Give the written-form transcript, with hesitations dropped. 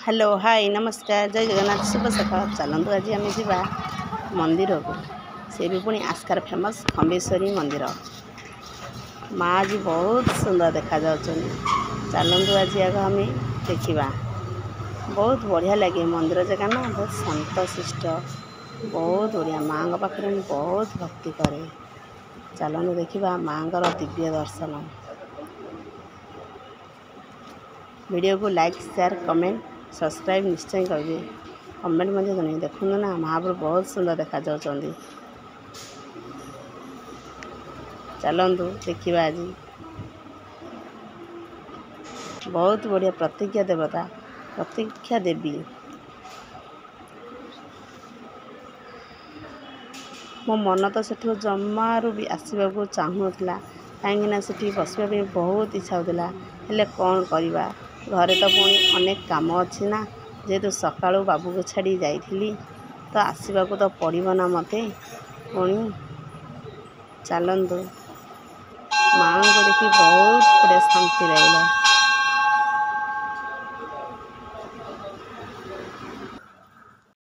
Hello hi नमस्कार जय जगन्नाथ शुभ सकाळ। चलतु आज आम जा मंदिर को से भी पुणी आस्कार फेमस खम्बेश्वरी मंदिर। माँ आज बहुत सुंदर देखा चलतु आज आग आम देखा बहुत बढ़िया लगे मंदिर जगह ना बहुत शांत शिष्ट बहुत बढ़िया। माँ पाखे बहुत भक्ति करे। चलतु देखा माँ दिव्य दर्शन। वीडियो को लाइक शेयर कमेंट सब्सक्राइब निश्चय करेंगे। कमेंट मध्य जन देखु ना महाप्रभु बहुत सुंदर देखा। चलतु देखा आज बहुत बढ़िया प्रतिज्ञा देवता प्रतीक्षा देवी। मो मन तो सेठू जमारू भी आसवा को चाहूँ कहीं से बसवा बहुत इच्छा होता हेले कौन करवा घरे तो पुणी अनेक काम अच्छी ना जेहेतु सकाळू बाबू को छाड़ी जाइली तो आसवा को तो पड़ो ना मते पुणी। चलतु माँ को देखी बहुत शांति लगला।